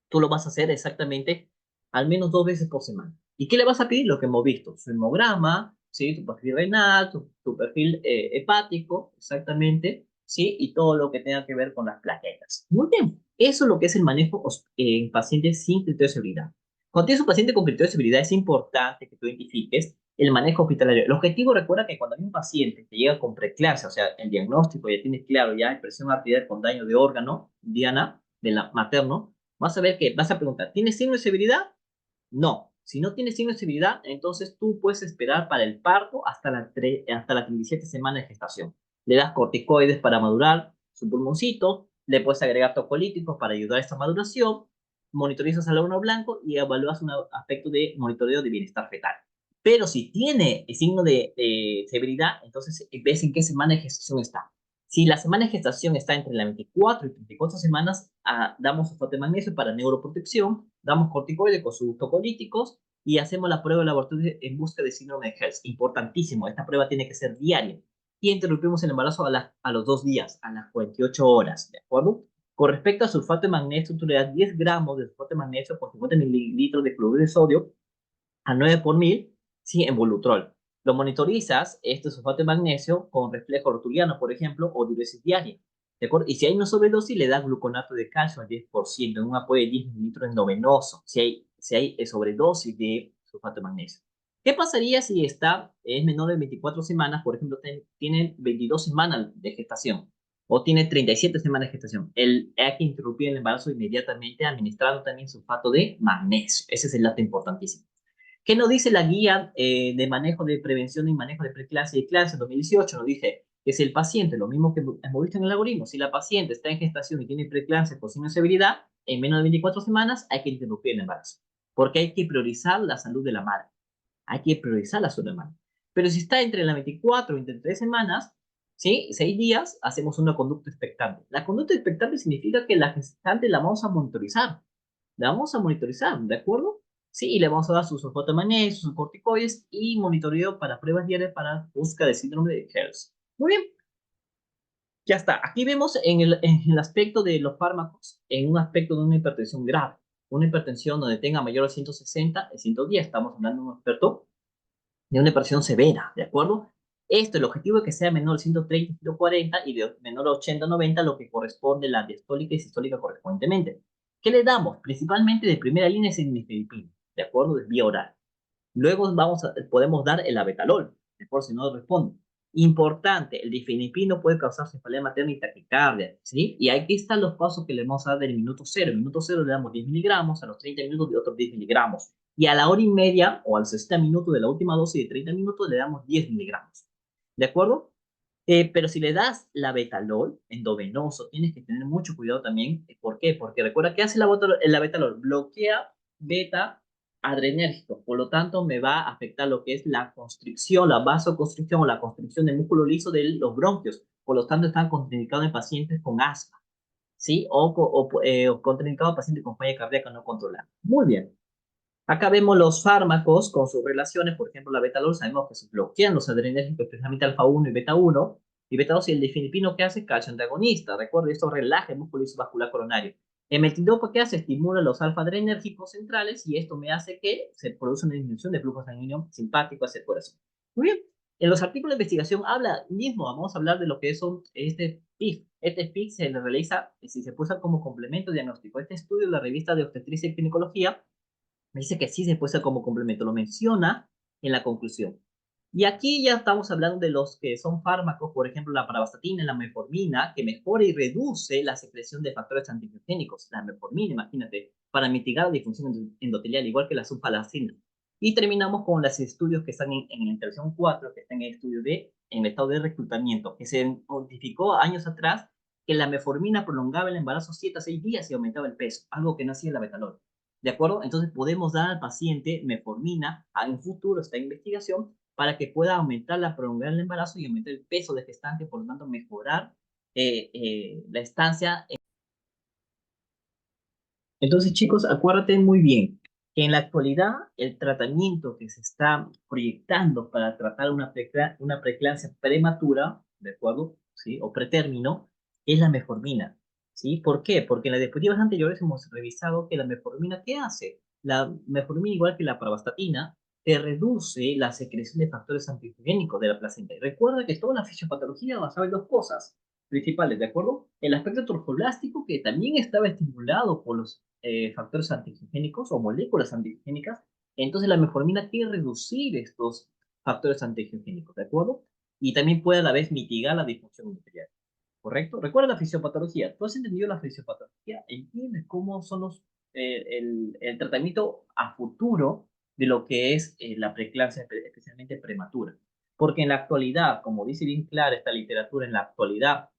tú lo vas a hacer exactamente al menos 2 veces por semana. ¿Y qué le vas a pedir? Lo que hemos visto, su hemograma, ¿sí? Tu perfil renal, tu perfil hepático, exactamente, ¿sí? Y todo lo que tenga que ver con las plaquetas. Muy bien, eso es lo que es el manejo en pacientes sin criterio de seguridad. Cuando tienes un paciente con criterio de seguridad, es importante que tú identifiques el manejo hospitalario. El objetivo, recuerda que cuando hay un paciente que llega con preeclampsia, o sea, el diagnóstico ya tienes claro, ya hay presión arterial con daño de órgano, Diana, de la materno, vas a ver que vas a preguntar, ¿tienes signo de severidad? No. Si no tienes signo de severidad, entonces tú puedes esperar para el parto hasta la 37 semana de gestación. Le das corticoides para madurar su pulmoncito, le puedes agregar tocolíticos para ayudar a esta maduración, monitorizas al óvulo blanco y evalúas un aspecto de monitoreo de bienestar fetal. Pero si tiene el signo de severidad, entonces ves en qué semana de gestación está. Si la semana de gestación está entre las 24 y 34 semanas, damos sulfato de magnesio para neuroprotección, damos corticoides con sus tocolíticos y hacemos la prueba de laboratorio en busca de síndrome de Hertz. Importantísimo, esta prueba tiene que ser diaria. Y interrumpimos el embarazo a los 2 días, a las 48 horas, ¿de acuerdo? Con respecto a sulfato de magnesio, tú le das 10 gramos de sulfato de magnesio por 50 mililitros de cloruro de sodio a 9 por 1000, ¿sí? En Volutrol. Lo monitorizas, este sulfato de magnesio, con reflejo rotuliano, por ejemplo, o diuresis diaria. ¿De acuerdo? Y si hay una sobredosis, le das gluconato de calcio al 10%, en un apoyo de 10 mililitros endovenoso, si hay sobredosis de sulfato de magnesio. ¿Qué pasaría si es menor de 24 semanas, por ejemplo, tiene 22 semanas de gestación o tiene 37 semanas de gestación? Hay que interrumpir el embarazo inmediatamente administrando también sulfato de magnesio. Ese es el dato importantísimo. ¿Qué nos dice la guía de manejo de prevención y manejo de preeclampsia y eclampsia 2018? Nos dice que si el paciente, lo mismo que hemos visto en el algoritmo, si la paciente está en gestación y tiene preeclampsia con signo de severidad, en menos de 24 semanas hay que interrumpir el embarazo, porque hay que priorizar la salud de la madre. Hay que priorizar la salud de la madre. Pero si está entre las 24 y 23 semanas, ¿sí? 6 días, hacemos una conducta expectante. La conducta expectante significa que la gestante la vamos a monitorizar. La vamos a monitorizar, ¿de acuerdo? Sí, y le vamos a dar sus sulfato de magnesio, sus corticoides y monitoreo para pruebas diarias para busca de síndrome de Hertz. Muy bien, ya está. Aquí vemos en el aspecto de los fármacos, en un aspecto de una hipertensión grave. Una hipertensión donde tenga mayor a 160, 110, estamos hablando de un experto de una hipertensión severa, ¿de acuerdo? El objetivo es que sea menor a 130, 140 y de menor a 80, 90, lo que corresponde a la diastólica y sistólica correspondientemente. ¿Qué le damos? Principalmente de primera línea es el nifedipino, ¿de acuerdo? De vía oral. Luego podemos dar el abetalol, por si no responde. Importante, el difenipino puede causar cefalea materna y taquicardia, ¿sí? Y aquí están los pasos que le vamos a dar del minuto cero. En el minuto cero le damos 10 miligramos, a los 30 minutos de otros 10 miligramos. Y a la hora y media o al 60 minutos de la última dosis de 30 minutos le damos 10 miligramos. ¿De acuerdo? Pero si le das la betalol endovenoso, tienes que tener mucho cuidado también. ¿Por qué? Porque recuerda que hace la betalol, bloquea beta adrenérgico, por lo tanto me va a afectar lo que es la constricción, la vasoconstricción o la constricción del músculo liso de los bronquios, por lo tanto están contraindicados en pacientes con asma, ¿sí? O contraindicados en pacientes con falla cardíaca no controlada. Muy bien. Acá vemos los fármacos con sus relaciones, por ejemplo, la betalol, sabemos que se bloquean los adrenérgicos, especialmente alfa 1 y beta 1, y beta 2, y el difenipino que hace calcio antagonista, recuerda, esto relaja el músculo vascular coronario. El metildopa que hace estimula los alfa adrenérgicos centrales y esto me hace que se produzca una disminución de flujo sanguíneo simpático hacia el corazón. Muy bien, en los artículos de investigación habla mismo, vamos a hablar de lo que son este PIF. Este PIF se le realiza, si se puso como complemento diagnóstico. Este estudio de la revista de obstetricia y ginecología me dice que sí se puede ser como complemento, lo menciona en la conclusión. Y aquí ya estamos hablando de los que son fármacos, por ejemplo, la pravastatina, la metformina, que mejora y reduce la secreción de factores antibiogénicos. La metformina, imagínate, para mitigar la disfunción endotelial, igual que la sulfalacina. Y terminamos con los estudios que están en la intervención 4, que están en el estudio en el estado de reclutamiento, que se notificó años atrás que la metformina prolongaba el embarazo 7 a 6 días y aumentaba el peso, algo que no hacía la betalol. ¿De acuerdo? Entonces podemos dar al paciente metformina en un futuro, esta investigación, para que pueda aumentar prolongar el embarazo y aumentar el peso de gestante, por lo tanto mejorar la estancia. Entonces, chicos, acuérdate muy bien que en la actualidad el tratamiento que se está proyectando para tratar una preeclampsia prematura, ¿de acuerdo? ¿Sí? O pretérmino, es la metformina. ¿Sí? ¿Por qué? Porque en las diapositivas anteriores hemos revisado que la metformina, ¿qué hace? La metformina, igual que la pravastatina, te reduce la secreción de factores antihigiénicos de la placenta. Y recuerda que toda la fisiopatología basada en dos cosas principales, ¿de acuerdo? El aspecto trofoblástico, que también estaba estimulado por los factores antihigiénicos o moléculas antihigiénicas. Entonces la metformina quiere reducir estos factores antihigiénicos, ¿de acuerdo? Y también puede a la vez mitigar la disfunción nuclear. ¿Correcto? Recuerda la fisiopatología. ¿Tú has entendido la fisiopatología? ¿Entiendes cómo son el tratamiento a futuro de lo que es la preeclampsia, especialmente prematura? Porque en la actualidad, como dice bien clara esta literatura, en la actualidad,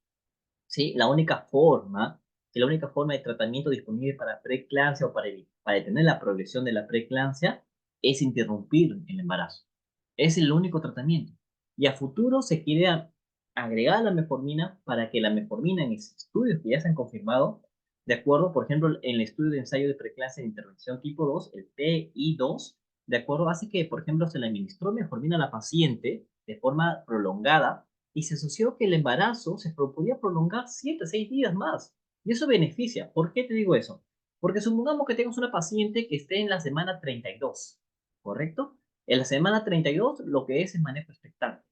¿sí? La única forma de tratamiento disponible para preeclampsia o para detener la progresión de la preeclampsia es interrumpir el embarazo. Es el único tratamiento. Y a futuro se quiere agregar la metformina para que la metformina en estudios que ya se han confirmado, de acuerdo, por ejemplo, en el estudio de ensayo de preeclampsia de intervención tipo 2, el PI2, de acuerdo, hace que, por ejemplo, se le administró metformina a la paciente de forma prolongada y se asoció que el embarazo se podía prolongar 7 a 6 días más. Y eso beneficia. ¿Por qué te digo eso? Porque supongamos que tengas una paciente que esté en la semana 32, ¿correcto? En la semana 32 lo que es manejo expectante,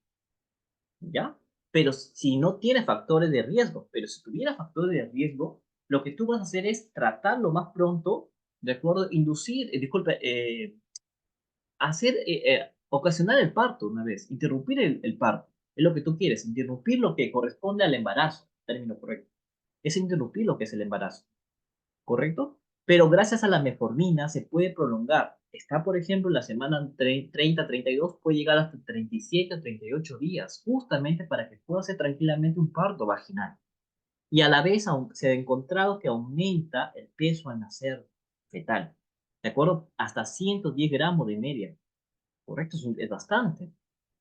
¿ya? Pero si no tiene factores de riesgo, pero si tuviera factores de riesgo, lo que tú vas a hacer es tratarlo más pronto, ¿de acuerdo? Inducir, disculpe, ocasionar el parto una vez, interrumpir el parto. Es lo que tú quieres, interrumpir lo que corresponde al embarazo, término correcto. Es interrumpir lo que es el embarazo, ¿correcto? Pero gracias a la metformina se puede prolongar. Está, por ejemplo, en la semana 30-32, puede llegar hasta 37 a 38 días, justamente para que pueda hacer tranquilamente un parto vaginal. Y a la vez se ha encontrado que aumenta el peso al nacer fetal. ¿De acuerdo? Hasta 110 gramos de media. Correcto, es bastante.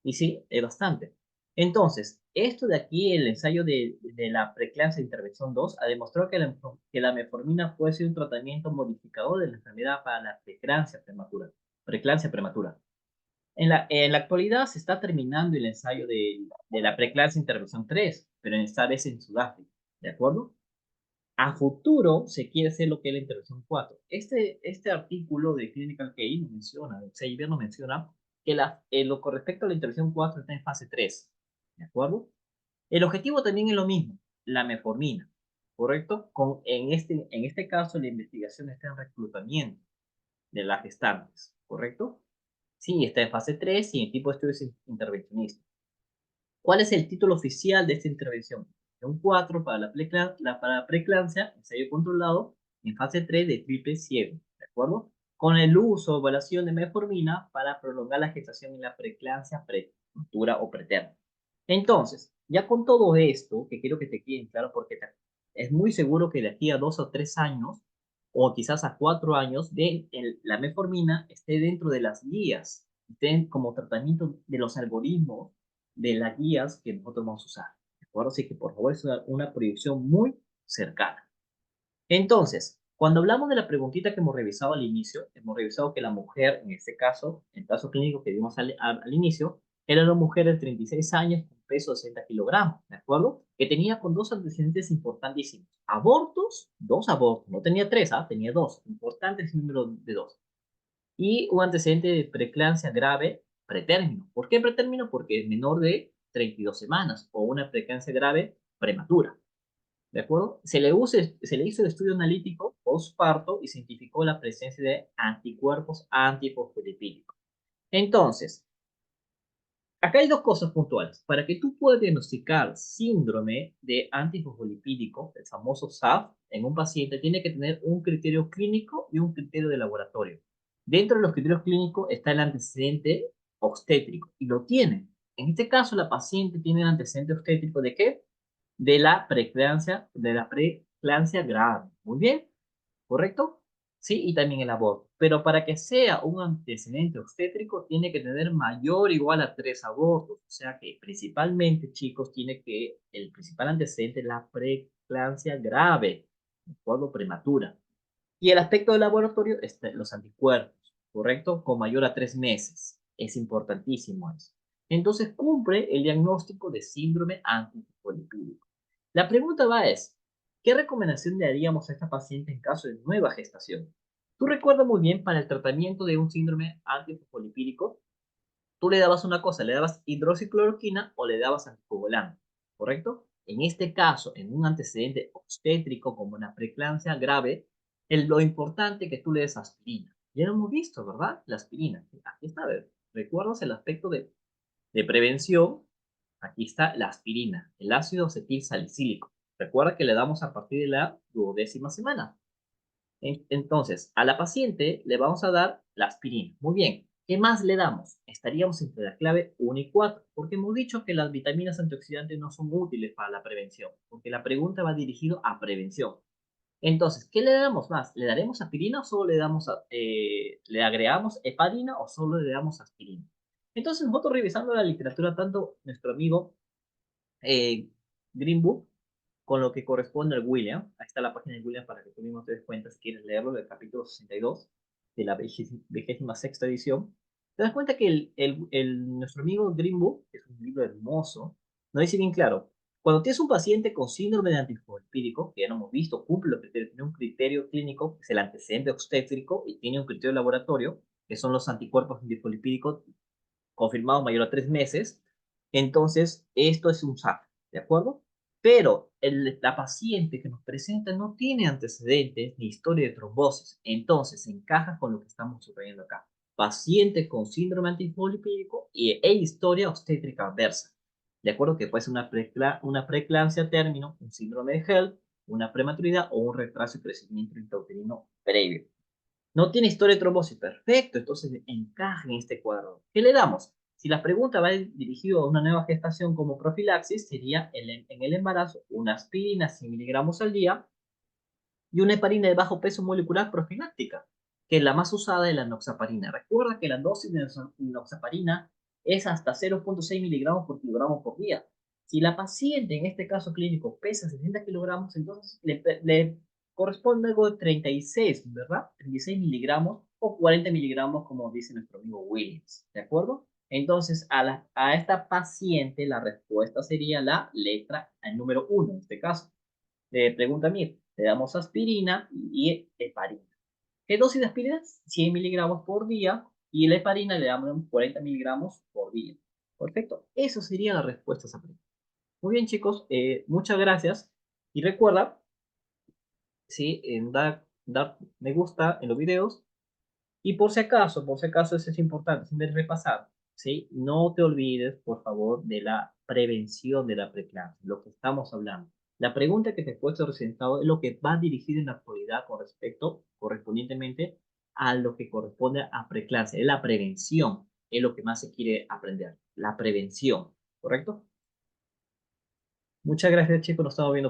Y sí, es bastante. Entonces, esto de aquí, el ensayo de la preeclampsia de intervención 2 ha demostrado que la metformina puede ser un tratamiento modificador de la enfermedad para la preeclampsia prematura. Preeclampsia prematura. En la actualidad se está terminando el ensayo de la preeclampsia intervención 3, pero esta vez en Sudáfrica. ¿De acuerdo? A futuro se quiere hacer lo que es la intervención 4. Este artículo de Clinical Case menciona, de Xavier nos menciona, que lo con respecto a la intervención 4 está en fase 3. ¿De acuerdo? El objetivo también es lo mismo, la metformina. ¿Correcto? En este caso, la investigación está en reclutamiento de las gestantes. ¿Correcto? Sí, está en fase 3 y en tipo de estudios intervencionistas. ¿Cuál es el título oficial de esta intervención? Un 4 para para la preeclampsia, ensayo controlado, en fase 3 de triple ciego, ¿de acuerdo? Con el uso o evaluación de metformina para prolongar la gestación en la preeclampsia prematura o preterna. Entonces, ya con todo esto, que quiero que te quede claro, porque es muy seguro que de aquí a 2 o 3 años, o quizás a 4 años, la metformina esté dentro de las guías, esté como tratamiento de los algoritmos de las guías que nosotros vamos a usar. ¿De acuerdo? Así que por favor es una proyección muy cercana. Entonces, cuando hablamos de la preguntita que hemos revisado al inicio, hemos revisado que la mujer, en este caso, en el caso clínico que vimos al inicio, era una mujer de 36 años con peso de 60 kilogramos, ¿de acuerdo? Que tenía con dos antecedentes importantísimos. Abortos, dos abortos, no tenía tres, tenía dos, importantes número de dos y un antecedente de preeclampsia grave pretérmino. ¿Por qué pretérmino? Porque es menor de 32 semanas o una preeclampsia grave prematura. ¿De acuerdo? Se le hizo el estudio analítico postparto y se identificó la presencia de anticuerpos antifosfolipídicos. Entonces, acá hay dos cosas puntuales. Para que tú puedas diagnosticar síndrome de antifosfolipídico, el famoso SAF, en un paciente, tiene que tener un criterio clínico y un criterio de laboratorio. Dentro de los criterios clínicos está el antecedente obstétrico, y lo tiene. En este caso, la paciente tiene el antecedente obstétrico ¿de qué? De la preeclampsia grave. Muy bien. ¿Correcto? Sí, y también el aborto. Pero para que sea un antecedente obstétrico, tiene que tener mayor o igual a 3 abortos. O sea que principalmente, chicos, el principal antecedente es la preeclampsia grave, ¿de acuerdo? Prematura. Y el aspecto del laboratorio es los anticuerpos, ¿correcto? Con mayor a 3 meses. Es importantísimo eso. Entonces cumple el diagnóstico de síndrome antifosfolipídico. La pregunta va es, ¿qué recomendación le haríamos a esta paciente en caso de nueva gestación? Tú recuerdas muy bien, para el tratamiento de un síndrome antifosfolipídico, tú le dabas una cosa, le dabas hidroxicloroquina o le dabas anticoagulante, ¿correcto? En este caso, en un antecedente obstétrico como una preeclampsia grave, lo importante es que tú le des aspirina. Ya lo hemos visto, ¿verdad? La aspirina. Aquí está, a ver, ¿recuerdas el aspecto de prevención? Aquí está la aspirina, el ácido acetil salicílico. Recuerda que le damos a partir de la 12ª semana. Entonces, a la paciente le vamos a dar la aspirina. Muy bien. ¿Qué más le damos? Estaríamos entre la clave 1 y 4, porque hemos dicho que las vitaminas antioxidantes no son útiles para la prevención, porque la pregunta va dirigida a prevención. Entonces, ¿qué le damos más? ¿Le daremos aspirina o solo le agregamos heparina o solo le damos aspirina? Entonces, nosotros revisando la literatura, tanto nuestro amigo eh, Green Book, con lo que corresponde al William. Ahí está la página de William para que tú mismo te des cuenta si quieres leerlo, del capítulo 62 de la 26ª edición. Te das cuenta que nuestro amigo Green Book, que es un libro hermoso, nos dice bien claro, cuando tienes un paciente con síndrome de antifosfolipídico, que ya no hemos visto, cumple los criterios, tiene un criterio clínico, que es el antecedente obstétrico, y tiene un criterio de laboratorio, que son los anticuerpos antifosfolipídicos confirmados mayor a 3 meses, entonces esto es un SAF, ¿de acuerdo? Pero la paciente que nos presenta no tiene antecedentes ni historia de trombosis, entonces encaja con lo que estamos subrayando acá. Paciente con síndrome antifosfolipídico e historia obstétrica adversa. De acuerdo que puede ser una preeclampsia término, un síndrome de HELLP, una prematuridad o un retraso de crecimiento intrauterino previo. No tiene historia de trombosis, perfecto, entonces encaja en este cuadro. ¿Qué le damos? Si la pregunta va dirigida a una nueva gestación como profilaxis, sería en el embarazo una aspirina 100 miligramos al día y una heparina de bajo peso molecular profiláctica, que es la más usada, es la enoxaparina. Recuerda que la dosis de enoxaparina es hasta 0,6 miligramos por kilogramo por día. Si la paciente, en este caso clínico, pesa 60 kilogramos, entonces le corresponde algo de 36, ¿verdad? 36 miligramos o 40 miligramos, como dice nuestro amigo Williams, ¿de acuerdo? Entonces, a esta paciente la respuesta sería la letra, el número 1 en este caso. Pregunta mía, le damos aspirina y heparina. ¿Qué dosis de aspirina? 100 miligramos por día y la heparina le damos 40 miligramos por día. Perfecto. Eso sería la respuesta a esa pregunta. Muy bien, chicos. Muchas gracias. Y recuerda, ¿sí? Dar me gusta en los videos. Y por si acaso, eso es importante, siempre repasar, ¿sí? No te olvides, por favor, de la prevención de la preeclampsia, lo que estamos hablando. La pregunta que te he puesto presentado es lo que va dirigido en la actualidad con respecto, correspondientemente, a lo que corresponde a preeclampsia. Es la prevención, es lo que más se quiere aprender, la prevención, ¿correcto? Muchas gracias, chicos, nos estamos viendo.